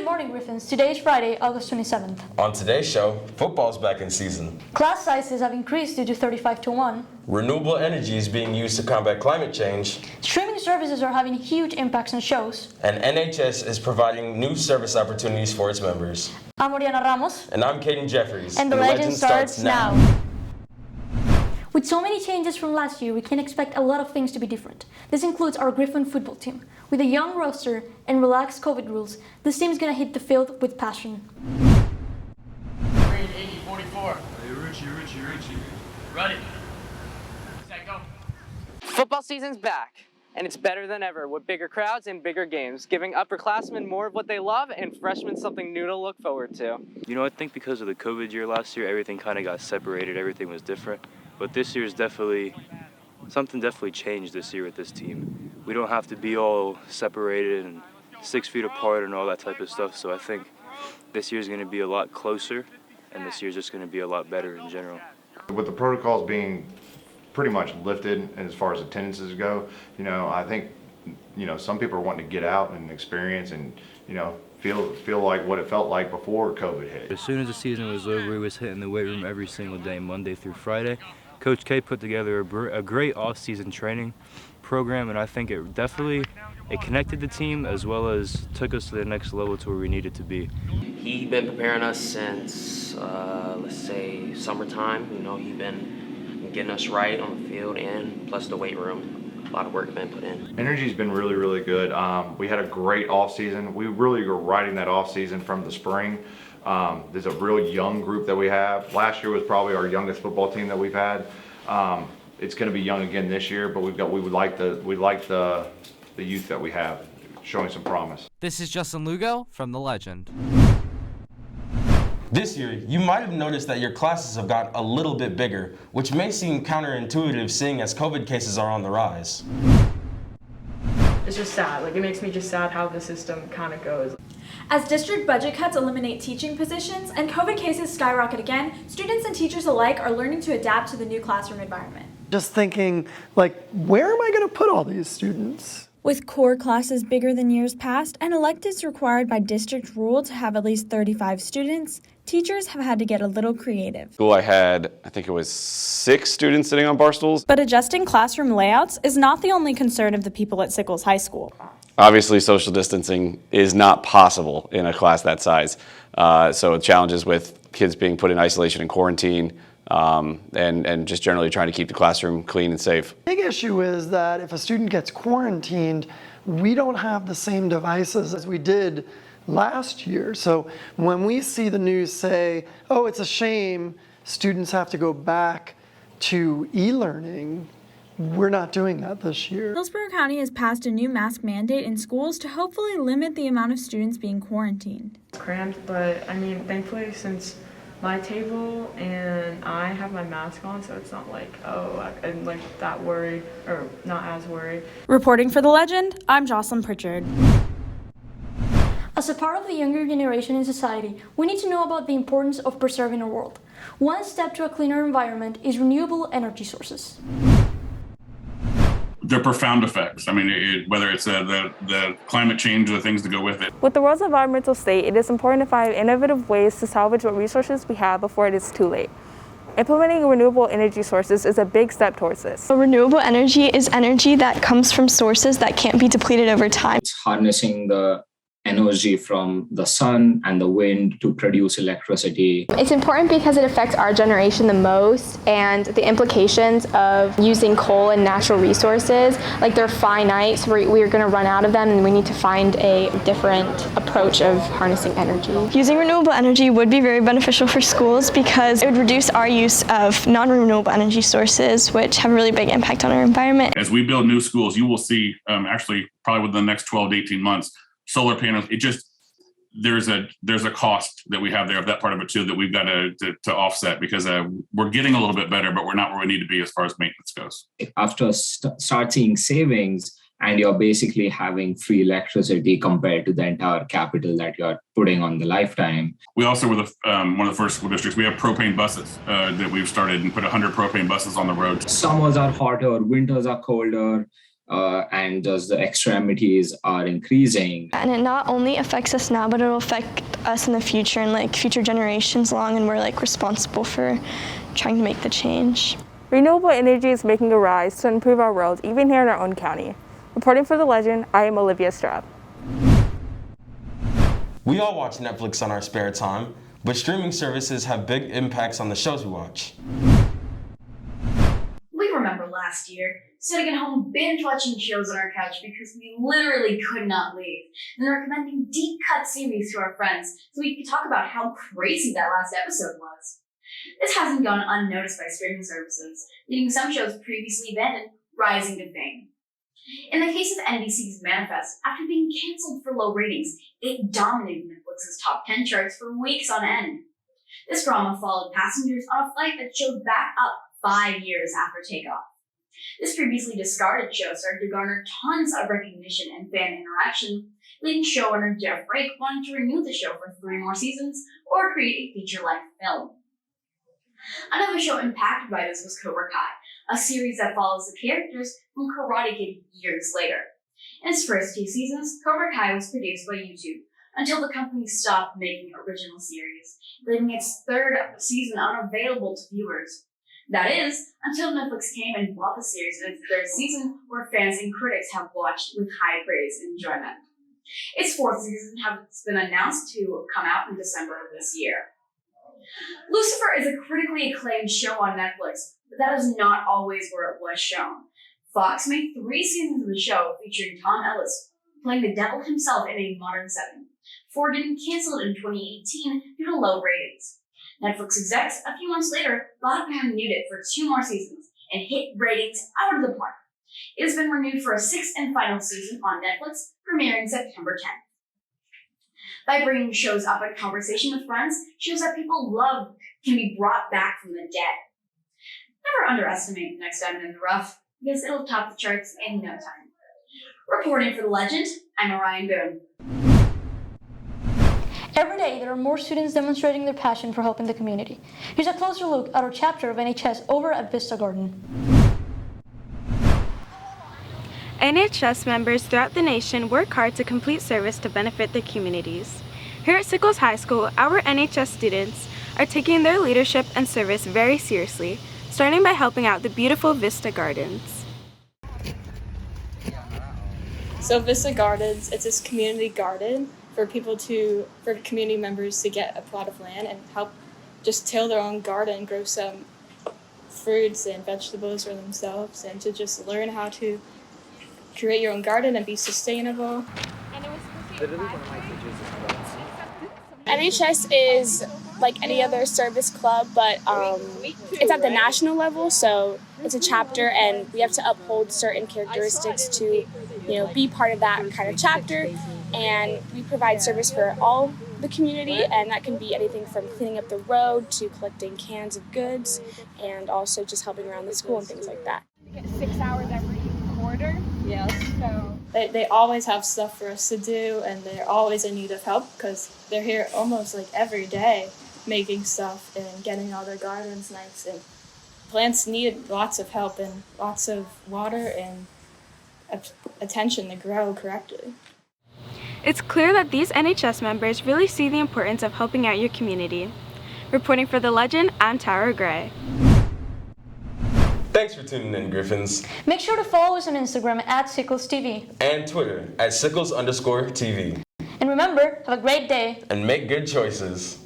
Good morning, Griffins. Today is Friday, August 27th. On today's show, football's back in season. Class sizes have increased due to 35-1. Renewable energy is being used to combat climate change. Streaming services are having huge impacts on shows. And NHS is providing new service opportunities for its members. I'm Oriana Ramos. And I'm Caden Jeffries. And the legend starts now. With so many changes from last year, we can expect a lot of things to be different. This includes our Griffin football team. With a young roster and relaxed COVID rules, this team is going to hit the field with passion. Green 80-44. Hey, Richie. Ready. Set, go. Football season's back, and it's better than ever with bigger crowds and bigger games, giving upperclassmen more of what they love and freshmen something new to look forward to. You know, I think because of the COVID year last year, everything kind of got separated, everything was different. But this year's something changed this year with this team. We don't have to be all separated and 6 feet apart and all that type of stuff. So I think this year's going to be a lot closer, and this year's just going to be a lot better in general. With the protocols being pretty much lifted as far as attendances go, I think, some people are wanting to get out and experience and, feel like what it felt like before COVID hit. As soon as the season was over, we was hitting the weight room every single day, Monday through Friday. Coach K put together a great off-season training program, and I think it connected the team as well as took us to the next level to where we needed to be. He's been preparing us since, let's say, summertime. He's been getting us right on the field and plus the weight room. A lot of work has been put in. Energy's been really, really good. We had a great off-season. We really were riding that off-season from the spring. There's a real young group that we have. Last year was probably our youngest football team that we've had. It's going to be young again this year, but we like the youth that we have, showing some promise. This is Justin Lugo from The Legend. This year, you might have noticed that your classes have got a little bit bigger, which may seem counterintuitive seeing as COVID cases are on the rise. It's just sad. It makes me just sad how the system kind of goes. As district budget cuts eliminate teaching positions and COVID cases skyrocket again, students and teachers alike are learning to adapt to the new classroom environment. Just thinking, where am I going to put all these students? With core classes bigger than years past and electives required by district rule to have at least 35 students, teachers have had to get a little creative. I think it was 6 students sitting on bar stools. But adjusting classroom layouts is not the only concern of the people at Sickles High School. Obviously, social distancing is not possible in a class that size. So challenges with kids being put in isolation and quarantine, and just generally trying to keep the classroom clean and safe. Big issue is that if a student gets quarantined, we don't have the same devices as we did last year. So when we see the news say, oh, it's a shame students have to go back to e-learning, we're not doing that this year. Hillsborough County has passed a new mask mandate in schools to hopefully limit the amount of students being quarantined. It's cramped, but thankfully since my table and I have my mask on, so it's not I'm that worried, or not as worried. Reporting for The Legend, I'm Jocelyn Pritchard. As a part of the younger generation in society, we need to know about the importance of preserving our world. One step to a cleaner environment is renewable energy sources. They're profound effects. Whether it's the climate change or the things that go with it. With the world's environmental state, it is important to find innovative ways to salvage what resources we have before it is too late. Implementing renewable energy sources is a big step towards this. So renewable energy is energy that comes from sources that can't be depleted over time. It's harnessing the energy from the sun and the wind to produce electricity. It's important because it affects our generation the most, and the implications of using coal and natural resources, they're finite, so we're going to run out of them, and we need to find a different approach of harnessing energy. Using renewable energy would be very beneficial for schools because it would reduce our use of non-renewable energy sources, which have a really big impact on our environment. As we build new schools, you will see, probably within the next 12 to 18 months, solar panels. There's a cost that we have there of that part of it too that we've got to offset because we're getting a little bit better, but we're not where we need to be as far as maintenance goes. After start seeing savings, and you're basically having free electricity compared to the entire capital that you're putting on the lifetime. We also were one of the first school districts. We have propane buses that we've started and put 100 propane buses on the road. Summers are hotter, winters are colder. and thus the extremities are increasing. And it not only affects us now, but it'll affect us in the future and like future generations long, and we're like responsible for trying to make the change. Renewable energy is making a rise to improve our world, even here in our own county. Reporting for The Legend, I am Olivia Straub. We all watch Netflix on our spare time, but streaming services have big impacts on the shows we watch. We remember last year, sitting at home binge-watching shows on our couch because we literally could not leave, and recommending deep-cut series to our friends so we could talk about how crazy that last episode was. This hasn't gone unnoticed by streaming services, leading some shows previously abandoned rising to fame. In the case of NBC's Manifest, after being cancelled for low ratings, it dominated Netflix's top 10 charts for weeks on end. This drama followed passengers on a flight that showed back up 5 years after takeoff. This previously discarded show started to garner tons of recognition and fan interaction, leading showrunner Jeff Brake wanted to renew the show for 3 more seasons or create a feature-length film. Another show impacted by this was Kobrakai, a series that follows the characters from Karate Kid years later. In its first 2 seasons, Kobrakai was produced by YouTube until the company stopped making original series, leaving its 3rd season unavailable to viewers. That is, until Netflix came and bought the series in its 3rd season, where fans and critics have watched with high praise and enjoyment. Its 4th season has been announced to come out in December of this year. Lucifer is a critically acclaimed show on Netflix, but that is not always where it was shown. Fox made 3 seasons of the show featuring Tom Ellis playing the devil himself in a modern setting, before getting canceled in 2018 due to low ratings. Netflix execs, a few months later, bought up and renewed it for 2 more seasons and hit ratings out of the park. It has been renewed for a 6th and final season on Netflix, premiering September 10th. By bringing shows up in conversation with friends, shows that people love can be brought back from the dead. Never underestimate the next diamond in the rough, because it'll top the charts in no time. Reporting for The Legend, I'm Orion Boone. Every day, there are more students demonstrating their passion for helping the community. Here's a closer look at our chapter of NHS over at Vista Garden. NHS members throughout the nation work hard to complete service to benefit their communities. Here at Sickles High School, our NHS students are taking their leadership and service very seriously, starting by helping out the beautiful Vista Gardens. So Vista Gardens, it's this community garden for community members to get a plot of land and help just till their own garden, grow some fruits and vegetables for themselves, and to just learn how to create your own garden and be sustainable. NHS is like any other service club, but it's at the national level, so it's a chapter and we have to uphold certain characteristics to, be part of that kind of chapter. And we provide service for all the community, and that can be anything from cleaning up the road to collecting cans of goods and also just helping around the school and things like that. We get 6 hours every quarter. Yes. So They always have stuff for us to do, and they're always in need of help because they're here almost like every day making stuff and getting all their gardens nice. And plants need lots of help and lots of water and attention to grow correctly. it's clear that these NHS members really see the importance of helping out your community. Reporting for The Legend, I'm Tara Gray. Thanks for tuning in, Griffins. Make sure to follow us on Instagram at SicklesTV. And Twitter at Sickles_TV. And remember, have a great day. And make good choices.